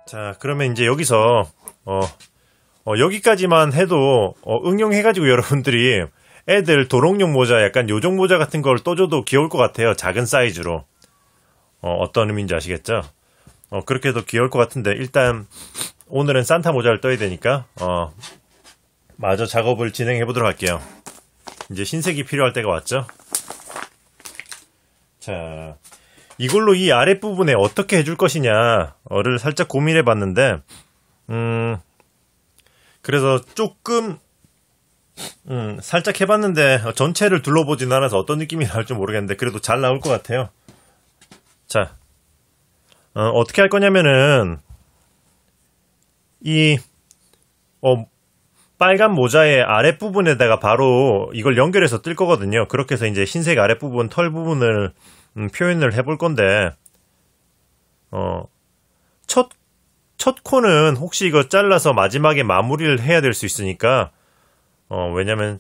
자, 그러면 이제 여기서 여기까지만 해도 응용해가지고 여러분들이 애들 도롱뇽 모자, 약간 요정 모자 같은 걸 떠줘도 귀여울 것 같아요. 작은 사이즈로. 어떤 의미인지 아시겠죠? 그렇게 해도 귀여울 것 같은데, 일단 오늘은 산타 모자를 떠야 되니까 마저 작업을 진행해 보도록 할게요. 이제 흰색이 필요할 때가 왔죠? 자, 이걸로 이 아랫부분에 어떻게 해줄 것이냐를 살짝 고민해 봤는데, 그래서 조금 살짝 해봤는데 전체를 둘러보진 않아서 어떤 느낌이 나올지 모르겠는데 그래도 잘 나올 것 같아요. 자, 어떻게 할 거냐면은 이 빨간 모자의 아랫부분에다가 바로 이걸 연결해서 뜰 거거든요. 그렇게 해서 이제 흰색 아랫부분 털 부분을 표현을 해볼 건데, 첫 코는 혹시 이거 잘라서 마지막에 마무리를 해야 될 수 있으니까, 왜냐면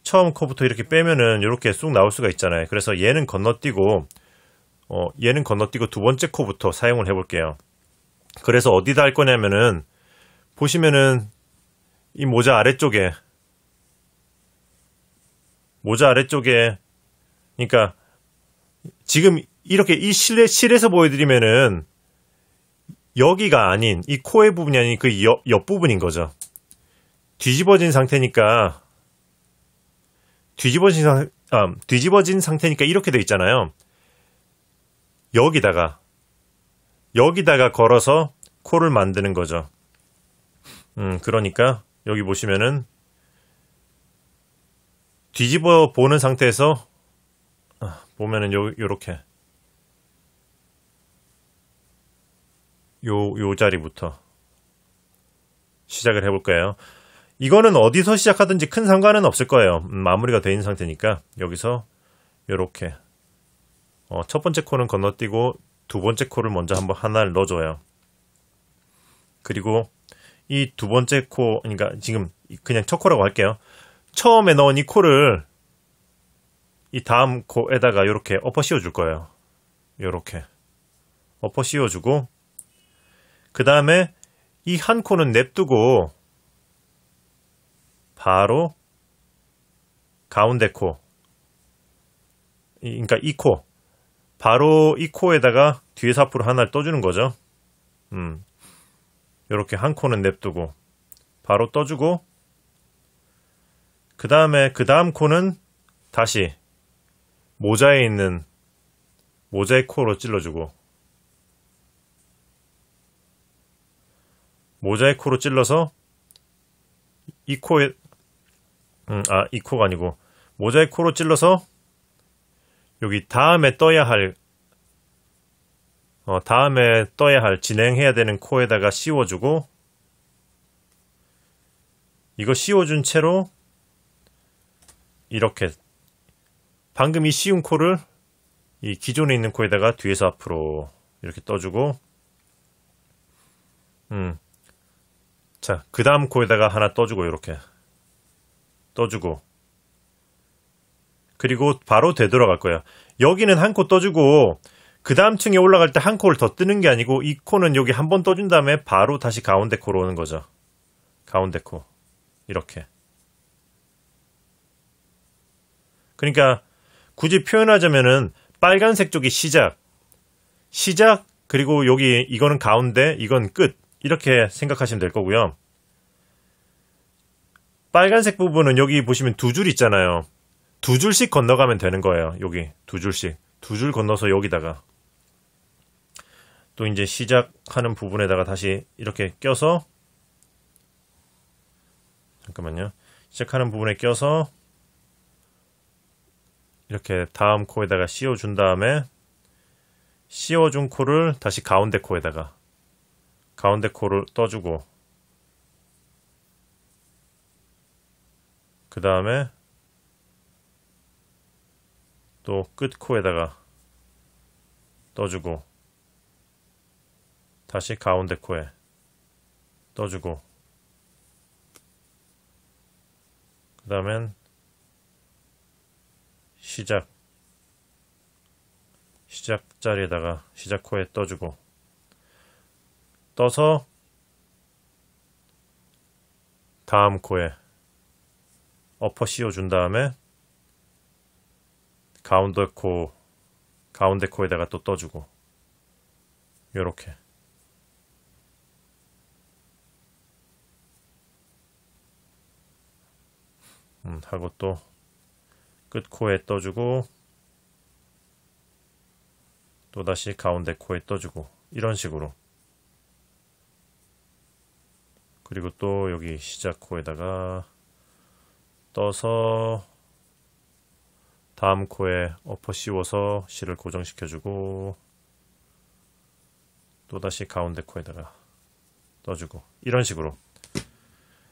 처음 코부터 이렇게 빼면은 이렇게 쑥 나올 수가 있잖아요. 그래서 얘는 건너뛰고 두 번째 코부터 사용을 해볼게요. 그래서 어디다 할 거냐면은, 보시면은 이 모자 아래쪽에, 그러니까 지금 이렇게 이 실에서 보여드리면은 여기가 아닌, 이 코의 부분이 아닌 그 옆부분인 거죠. 뒤집어진 상태니까 이렇게 돼 있잖아요. 여기다가 걸어서 코를 만드는 거죠. 그러니까 여기 보시면은 뒤집어 보는 상태에서 보면은 요렇게 요 자리부터 시작을 해볼 거예요. 이거는 어디서 시작하든지 큰 상관은 없을 거예요. 마무리가 돼 있는 상태니까 여기서 요렇게 첫 번째 코는 건너뛰고 두 번째 코를 먼저 한번 하나를 넣어줘요. 그리고 이 두 번째 코, 그러니까 지금 그냥 첫 코라고 할게요. 처음에 넣은 이 코를 이 다음 코에다가 이렇게 엎어 씌워줄 거예요. 이렇게 엎어 씌워주고, 그 다음에 이 한 코는 냅두고 바로 가운데 코, 그러니까 이 코, 바로 이 코에다가 뒤에서 앞으로 하나를 떠주는 거죠. 이렇게 한 코는 냅두고 바로 떠주고, 그 다음에 그 다음 코는 다시 모자에 있는 모자의 코로 찔러주고, 모자의 코로 찔러서 이 코에 이 코가 아니고 모자의 코로 찔러서 여기 다음에 떠야 할 진행해야 되는 코에다가 씌워주고, 이거 씌워준 채로 이렇게 방금 이 씌운 코를 이 기존에 있는 코에다가 뒤에서 앞으로 이렇게 떠주고, 자, 그 다음 코에다가 하나 떠주고, 이렇게 떠주고, 그리고 바로 되돌아갈 거예요. 여기는 한 코 떠주고 그 다음 층에 올라갈 때 한 코를 더 뜨는 게 아니고, 이 코는 여기 한 번 떠준 다음에 바로 다시 가운데 코로 오는 거죠. 가운데 코 이렇게. 그러니까 굳이 표현하자면은 빨간색 쪽이 시작, 그리고 여기 이거는 가운데, 이건 끝, 이렇게 생각하시면 될 거고요. 빨간색 부분은 여기 보시면 두 줄 있잖아요. 두 줄씩 건너가면 되는 거예요. 여기 두 줄씩, 두 줄 건너서 여기다가 또 이제 시작하는 부분에다가 다시 이렇게 껴서, 잠깐만요, 시작하는 부분에 껴서 이렇게 다음 코에다가 씌워준 다음에 씌워준 코를 다시 가운데 코에다가 가운데 코를 떠주고, 그 다음에 또 끝 코에다가 떠주고, 다시 가운데 코에 떠주고, 그 다음엔 시작 자리에다가 시작 코에 떠주고, 떠서 다음 코에 어퍼 씌워준 다음에 가운데 코에다가 또 떠주고, 요렇게. 하고 또 끝 코에 떠주고, 또다시 가운데 코에 떠주고, 이런 식으로. 그리고 또 여기 시작 코에다가 떠서 다음 코에 어퍼 씌워서 실을 고정시켜주고, 또다시 가운데 코에다가 떠주고, 이런 식으로.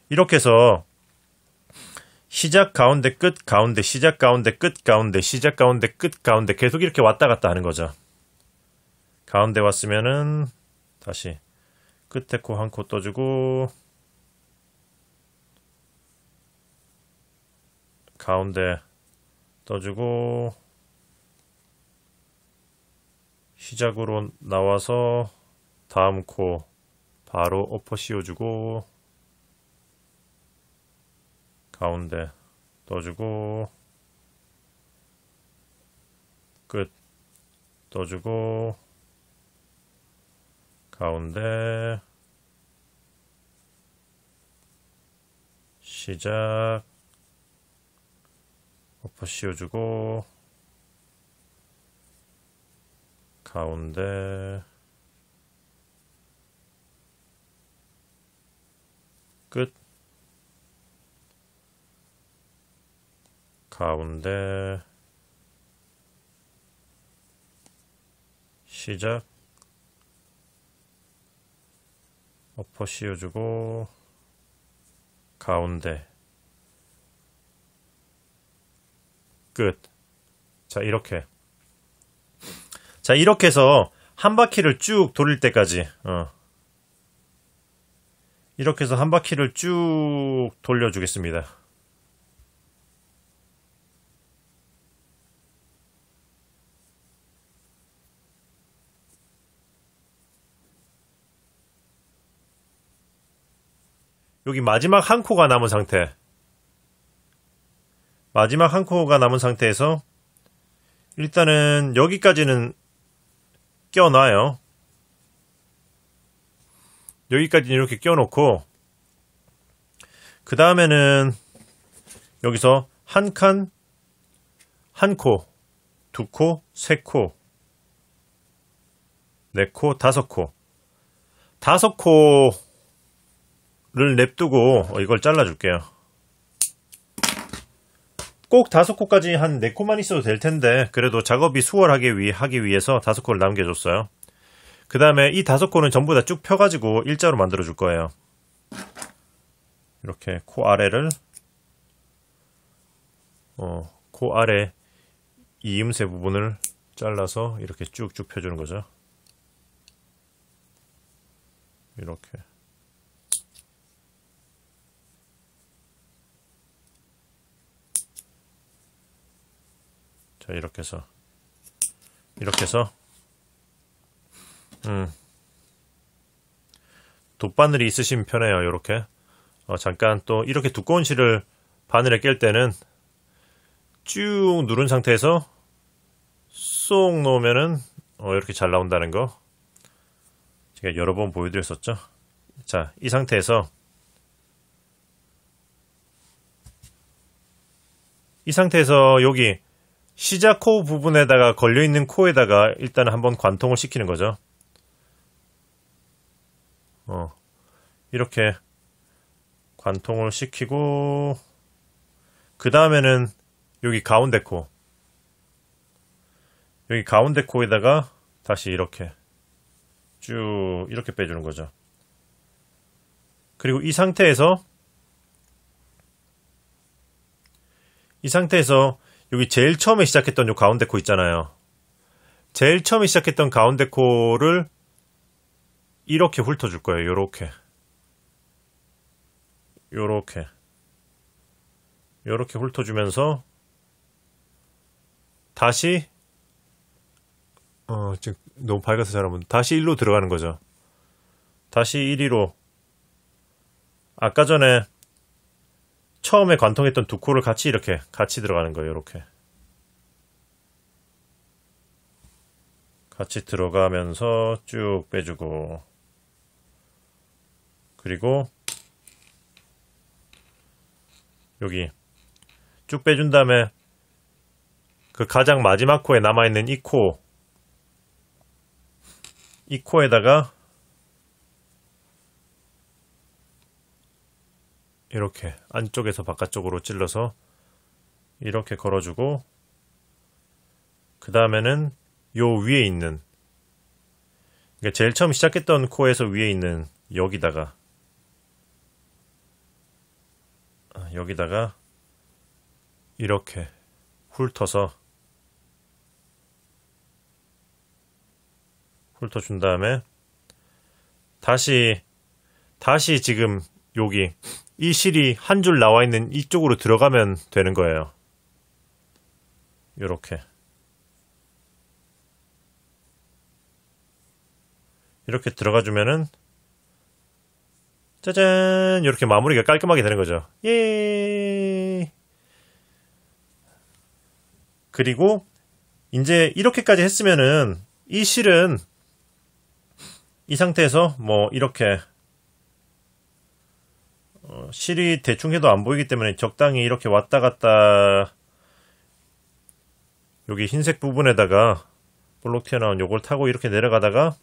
이렇게 해서 시작 가운데 끝 가운데 시작 가운데 끝 가운데 시작 가운데 끝 가운데 계속 이렇게 왔다 갔다 하는 거죠. 가운데 왔으면은 다시 끝에 코 한 코 떠주고, 가운데 떠주고, 시작으로 나와서 다음 코 바로 어퍼 씌워주고, 가운데 떠주고, 끝 떠주고, 가운데 시작 어퍼 씌워주고, 가운데 끝 가운데 시작 어퍼 씌워주고, 가운데 끝. 자, 이렇게. 자, 이렇게 해서 한 바퀴를 쭉 돌릴 때까지, 이렇게 해서 한 바퀴를 쭉 돌려주겠습니다. 여기 마지막 한 코가 남은 상태. 마지막 한 코가 남은 상태에서 일단은 여기까지는 껴놔요. 여기까지는 이렇게 껴놓고, 그 다음에는 여기서 한 칸, 한 코, 두 코, 세 코, 네 코, 다섯 코. 다섯 코를 냅두고 이걸 잘라줄게요. 꼭 다섯 코까지 한 네 코만 있어도 될 텐데, 그래도 작업이 수월하게 하기 위해서 다섯 코를 남겨줬어요. 그 다음에 이 다섯 코는 전부 다 쭉 펴가지고 일자로 만들어 줄 거예요. 이렇게 코 아래를, 코 아래 이음새 부분을 잘라서 이렇게 쭉쭉 펴주는 거죠. 이렇게. 자, 이렇게 해서 돗바늘이 있으시면 편해요. 이렇게. 잠깐 또 이렇게 두꺼운 실을 바늘에 낄 때는 쭉 누른 상태에서 쏙 놓으면은 이렇게 잘 나온다는 거 제가 여러 번 보여드렸었죠. 자, 이 상태에서 여기 시작 코 부분에다가 걸려있는 코에다가 일단 한번 관통을 시키는 거죠. 이렇게 관통을 시키고, 그 다음에는 여기 가운데 코에다가 다시 이렇게 쭉 이렇게 빼주는 거죠. 그리고 이 상태에서 여기 제일 처음에 시작했던 요 가운데 코 있잖아요. 제일 처음에 시작했던 가운데 코를 이렇게 훑어줄 거예요. 요렇게 훑어주면서 다시 지금 너무 밝아서 잘 안 보는데 다시 1로 들어가는 거죠. 다시 1위로 아까 전에 처음에 관통했던 두 코를 같이 이렇게 같이 들어가는 거예요. 이렇게 같이 들어가면서 쭉 빼주고, 그리고 여기 쭉 빼준 다음에 그 가장 마지막 코에 남아있는 이 코에다가 이렇게 안쪽에서 바깥쪽으로 찔러서 이렇게 걸어주고, 그 다음에는 요 위에 있는, 그러니까 제일 처음 시작했던 코에서 위에 있는 여기다가 이렇게 훑어준 다음에 다시 지금 여기 이 실이 한 줄 나와 있는 이쪽으로 들어가면 되는 거예요. 이렇게 들어가주면은 짜잔, 이렇게 마무리가 깔끔하게 되는 거죠. 예. 그리고 이제 이렇게까지 했으면은 이 실은 이 상태에서 뭐 이렇게 실이 대충 해도 안 보이기 때문에 적당히 이렇게 왔다 갔다 여기 흰색 부분에다가 볼록 튀어나온 요걸 타고 이렇게 내려가다가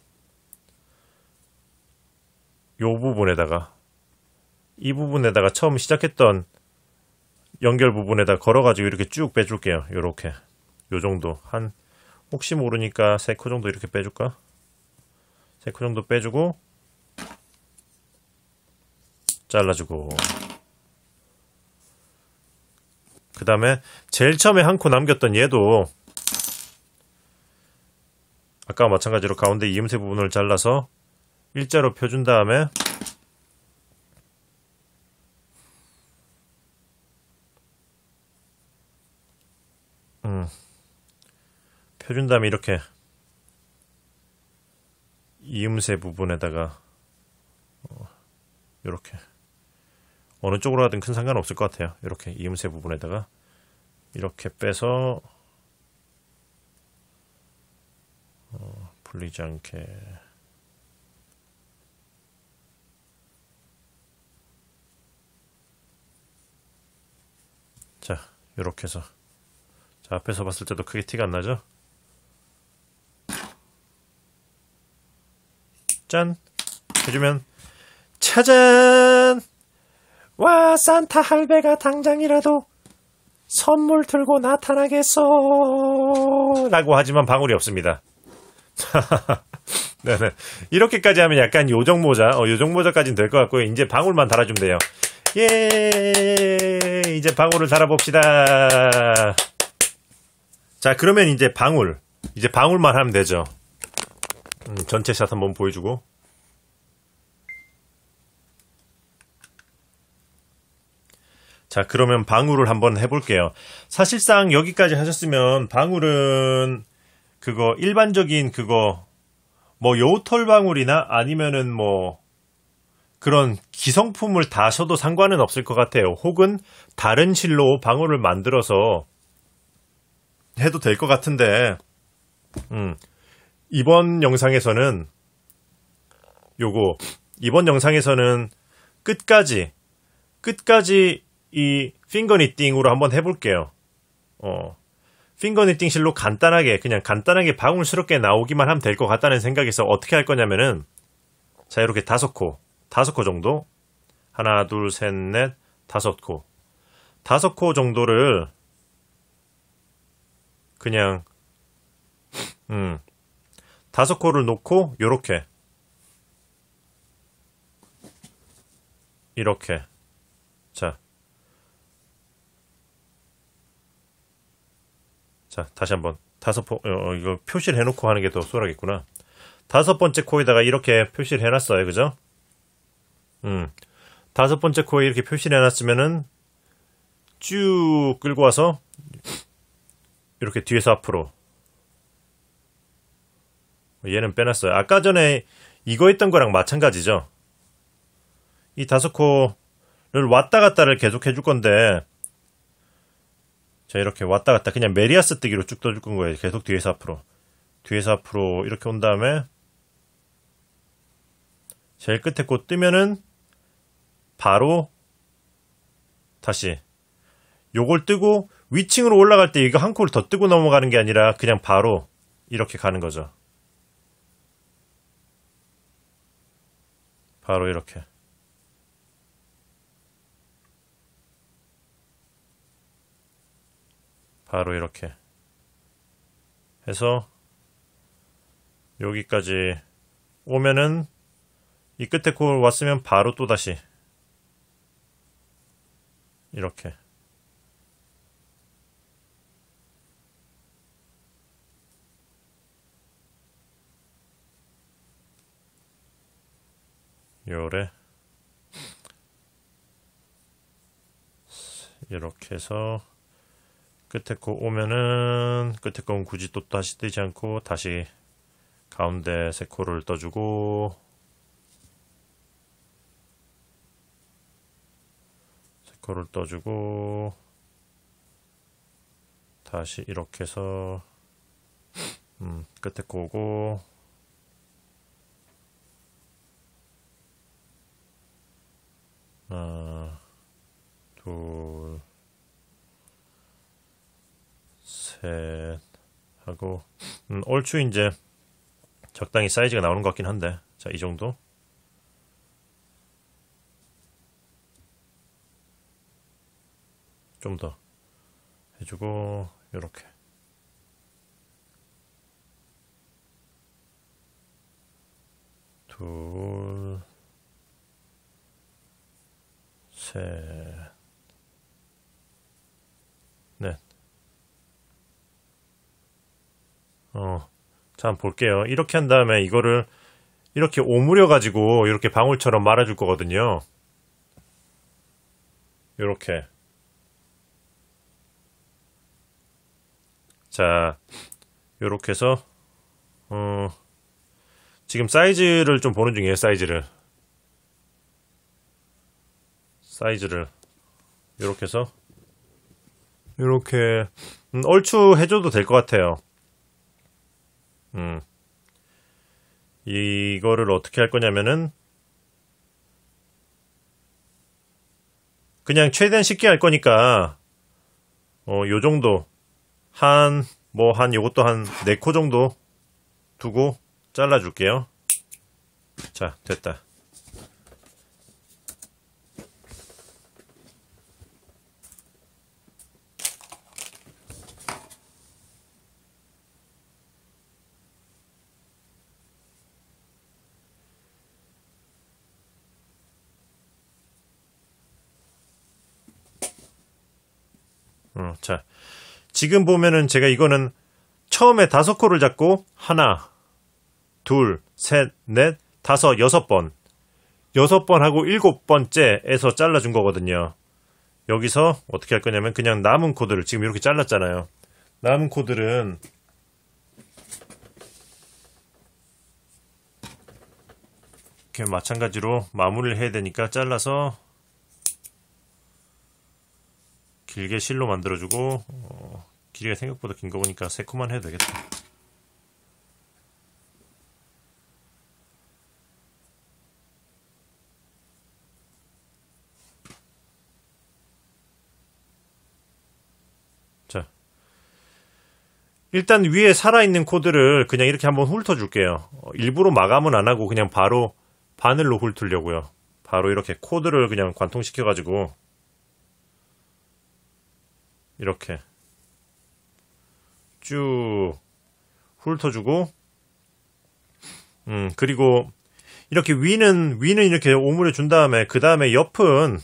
이 부분에다가 처음 시작했던 연결 부분에다 걸어가지고 이렇게 쭉 빼줄게요. 요렇게 요 정도 혹시 모르니까 3코 정도 이렇게 빼줄까? 3코 정도 빼주고 잘라주고, 그 다음에 제일 처음에 한 코 남겼던 얘도 아까와 마찬가지로 가운데 이음새 부분을 잘라서 일자로 펴준 다음에 이렇게 이음새 부분에다가 이렇게 어느 쪽으로 가든 큰 상관없을 것 같아요. 이렇게 이음새 부분에다가 이렇게 빼서 풀리지 않게 자, 요렇게 해서 자, 앞에서 봤을 때도 크게 티가 안 나죠? 짠! 해주면 짜잔! 와, 산타 할배가 당장이라도 선물 들고 나타나겠어! 라고 하지만 방울이 없습니다. 네네. 이렇게까지 하면 약간 요정모자까지는 될 것 같고요. 이제 방울만 달아주면 돼요. 예! 이제 방울을 달아봅시다. 자, 그러면 이제 방울만 하면 되죠. 전체 샷 한번 보여주고. 자, 그러면 방울을 한번 해볼게요. 사실상 여기까지 하셨으면 방울은 그거 일반적인 그거 뭐 여우털 방울이나 아니면은 뭐 그런 기성품을 다 써도 상관은 없을 것 같아요. 혹은 다른 실로 방울을 만들어서 해도 될 것 같은데, 이번 영상에서는 끝까지 이 핑거 니팅으로 한번 해볼게요. 핑거 니팅 실로 간단하게 방울스럽게 나오기만 하면 될 것 같다는 생각에서 어떻게 할 거냐면은, 자, 이렇게 5코 정도, 하나, 둘, 셋, 넷, 5코 5코 정도를 그냥 5코를 놓고 이렇게 자, 다시 한번 이거 표시를 해놓고 하는 게 더 수월하겠구나. 5번째 코에다가 이렇게 표시를 해놨어요. 그죠? 5번째 코에 이렇게 표시를 해놨으면은 쭉 끌고 와서 이렇게 뒤에서 앞으로. 얘는 빼놨어요. 아까 전에 이거 했던 거랑 마찬가지죠. 이 5코를 왔다 갔다를 계속 해줄 건데, 자, 이렇게 왔다 갔다 그냥 메리아스 뜨기로 쭉 떠줄 거예요. 계속 뒤에서 앞으로. 뒤에서 앞으로 이렇게 온 다음에 제일 끝에 코 뜨면은 바로 다시 요걸 뜨고 위층으로 올라갈 때 이거 한 코를 더 뜨고 넘어가는 게 아니라 그냥 바로 이렇게 가는 거죠. 바로 이렇게. 바로 이렇게 해서 여기까지 오면은 이 끝에 코 왔으면 바로 또다시 이렇게 요래 이렇게 해서 끝에 코 오면은 끝에 거는 굳이 또 다시 뜨지 않고 다시 가운데 3코를 떠주고 3코를 떠주고 다시 이렇게 해서 끝에 코 오고 하나 둘 셋 하고 얼추 이제 적당히 사이즈가 나오는 것 같긴 한데 자, 이 정도 좀 더 해주고 요렇게 둘 셋 넷 자, 한번 볼게요. 이렇게 한 다음에 이거를 이렇게 오므려 가지고 이렇게 방울처럼 말아줄 거거든요. 요렇게. 자, 요렇게 해서 지금 사이즈를 좀 보는 중이에요. 사이즈를 요렇게 해서 요렇게 얼추 해줘도 될 것 같아요. 이거를 어떻게 할 거냐면은 그냥 최대한 쉽게 할 거니까 요 정도 한 요것도 한 4코 정도 두고 잘라 줄게요. 자, 됐다. 자, 지금 보면은 제가 이거는 처음에 5코를 잡고 하나, 둘, 셋, 넷, 다섯, 6번 6번 하고 7번째에서 잘라준 거거든요. 여기서 어떻게 할 거냐면 그냥 남은 코드를 지금 이렇게 잘랐잖아요. 남은 코드는 이렇게 마찬가지로 마무리를 해야 되니까 잘라서 길게 실로 만들어주고 길이가 생각보다 긴 거 보니까 3코만 해도 되겠다. 자, 일단 위에 살아있는 코드를 그냥 이렇게 한번 훑어줄게요. 일부러 마감은 안 하고 그냥 바로 바늘로 훑으려고요. 바로 이렇게 코드를 그냥 관통시켜가지고 이렇게 쭉 훑어주고 그리고 이렇게 위는 이렇게 오므려 준 다음에 그 다음에 옆은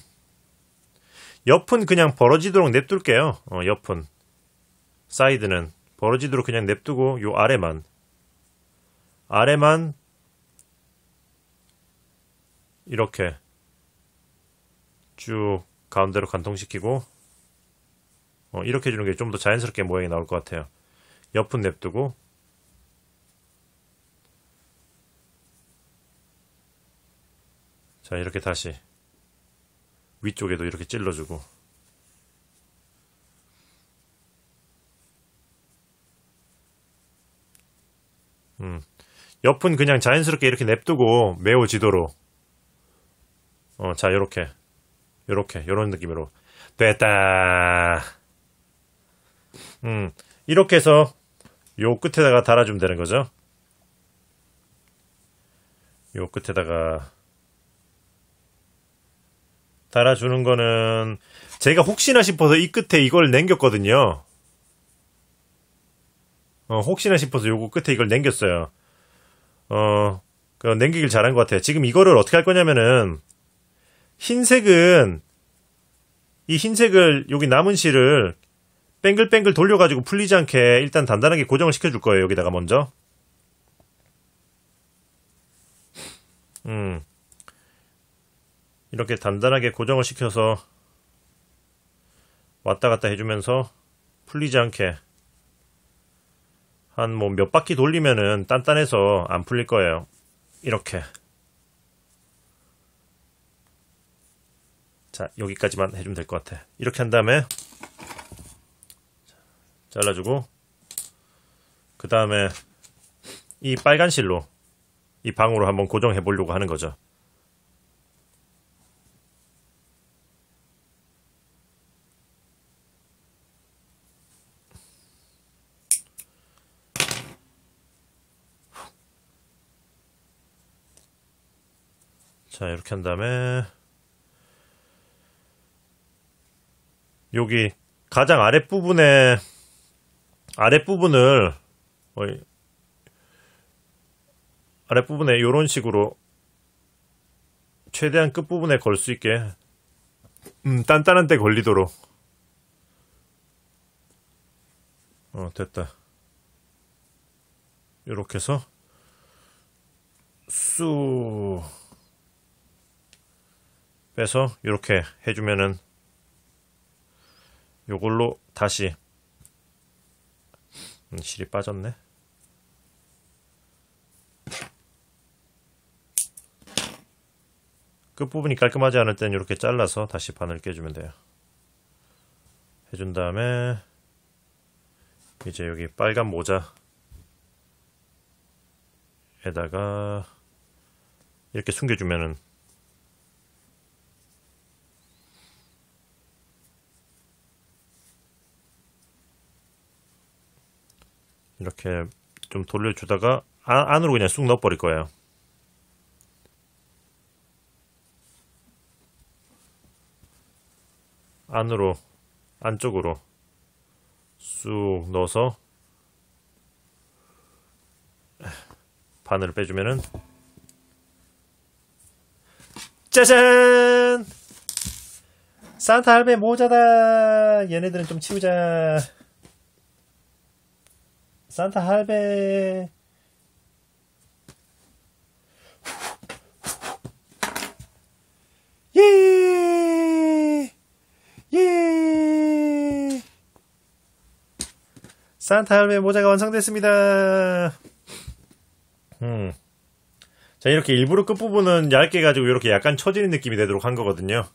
그냥 벌어지도록 냅둘게요. 옆은 사이드는 벌어지도록 그냥 냅두고 요 아래만 이렇게 쭉 가운데로 관통시키고 이렇게 해주는 게 좀 더 자연스럽게 모양이 나올 것 같아요. 옆은 냅두고. 자, 이렇게 다시 위쪽에도 이렇게 찔러주고. 옆은 그냥 자연스럽게 이렇게 냅두고 메워지도록. 자, 요렇게 요런 느낌으로 됐다. 이렇게 해서 요 끝에다가 달아주면 되는 거죠. 요 끝에다가 달아주는 거는 제가 혹시나 싶어서 이 끝에 이걸 남겼거든요. 혹시나 싶어서 요거 끝에 이걸 남겼어요. 남기길 잘한 것 같아요. 지금 이거를 어떻게 할 거냐면은 흰색은 이 흰색을 여기 남은 실을 뱅글뱅글 돌려가지고 풀리지 않게 일단 단단하게 고정을 시켜줄 거예요. 여기다가 먼저. 이렇게 단단하게 고정을 시켜서 왔다 갔다 해주면서 풀리지 않게 한 뭐 몇 바퀴 돌리면은 단단해서 안 풀릴 거예요. 이렇게. 자, 여기까지만 해주면 될 것 같아. 이렇게 한 다음에 잘라주고, 그 다음에 이 빨간 실로 이 방으로 한번 고정해 보려고 하는 거죠. 자, 이렇게 한 다음에 여기 가장 아랫부분을 아랫부분에 이런 식으로 최대한 끝부분에 걸 수 있게 단단한 데 걸리도록. 됐다. 요렇게 해서 쑥 빼서 요렇게 해주면은 요걸로 다시 실이 빠졌네. 끝부분이 깔끔하지 않을 땐 이렇게 잘라서 다시 바늘 깨주면 돼요. 해준 다음에 이제 여기 빨간 모자에다가 이렇게 숨겨주면은 이렇게 좀 돌려주다가 안으로 그냥 쑥 넣어버릴 거예요. 안쪽으로 쑥 넣어서 바늘을 빼주면은 짜잔! 산타 할배 모자다! 얘네들은 좀 치우자. 산타 할배. 예! 예! 산타 할배 모자가 완성됐습니다. 자, 이렇게 일부러 끝부분은 얇게 가지고 이렇게 약간 처지는 느낌이 되도록 한 거거든요.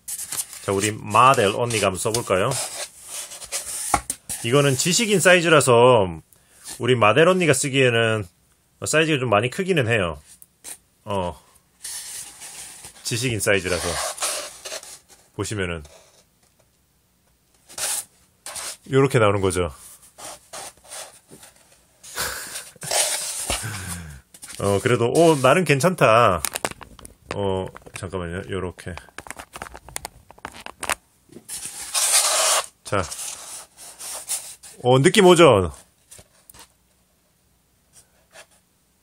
자, 우리 마델 언니가 한번 써볼까요? 이거는 지식인 사이즈라서 우리 마델 언니가 쓰기에는 사이즈가 좀 많이 크기는 해요. 지식인 사이즈라서 보시면은 요렇게 나오는 거죠. 그래도 나름 괜찮다. 잠깐만요. 요렇게. 자, 느낌 오죠?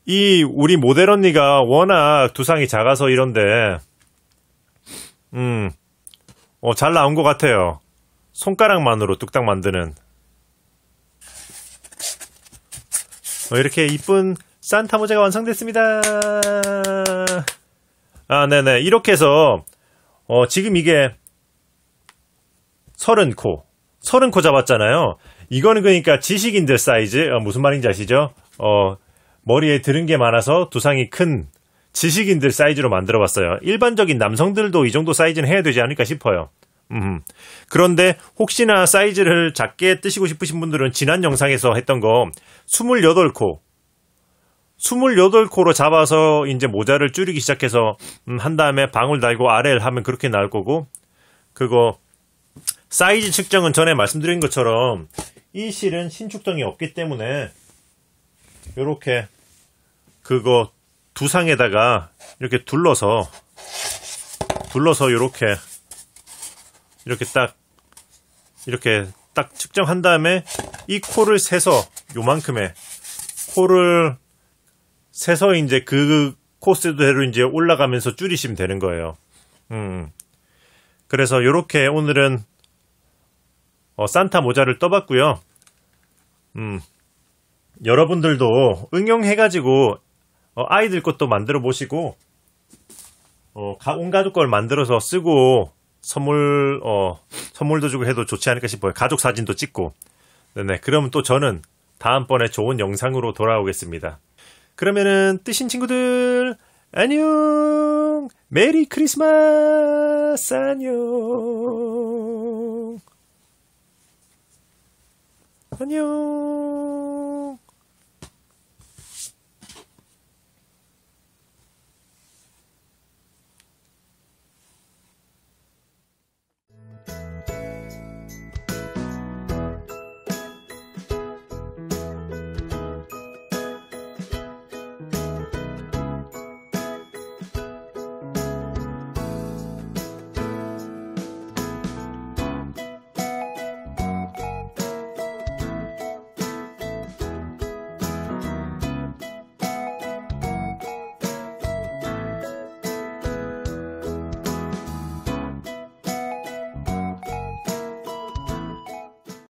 이 우리 모델 언니가 워낙 두상이 작아서 이런데 잘 나온 것 같아요. 손가락만으로 뚝딱 만드는 이렇게 이쁜 산타 모자가 완성됐습니다. 네네. 이렇게 해서 지금 이게 30코 30코 잡았잖아요. 이거는 그러니까 지식인들 사이즈, 무슨 말인지 아시죠? 머리에 들은 게 많아서 두상이 큰 지식인들 사이즈로 만들어봤어요. 일반적인 남성들도 이 정도 사이즈는 해야 되지 않을까 싶어요. 그런데 혹시나 사이즈를 작게 뜨시고 싶으신 분들은 지난 영상에서 했던 거 28코 28코로 잡아서 이제 모자를 줄이기 시작해서 한 다음에 방울 달고 아래를 하면 그렇게 나올 거고, 그거 사이즈 측정은 전에 말씀드린 것처럼 이 실은 신축성이 없기 때문에 요렇게 그거 두상에다가 이렇게 둘러서 이렇게 딱 측정한 다음에 이 코를 세서 요만큼의 코를 세서 이제 그 코스대로 이제 올라가면서 줄이시면 되는 거예요. 그래서 요렇게 오늘은 산타 모자를 떠봤고요. 여러분들도 응용해가지고 아이들 것도 만들어 보시고 온 가족 걸 만들어서 쓰고 선물도 주고 해도 좋지 않을까 싶어요. 가족 사진도 찍고. 네, 그러면 또 저는 다음번에 좋은 영상으로 돌아오겠습니다. 그러면은 뜨신 친구들 안녕. 메리 크리스마스. 안녕.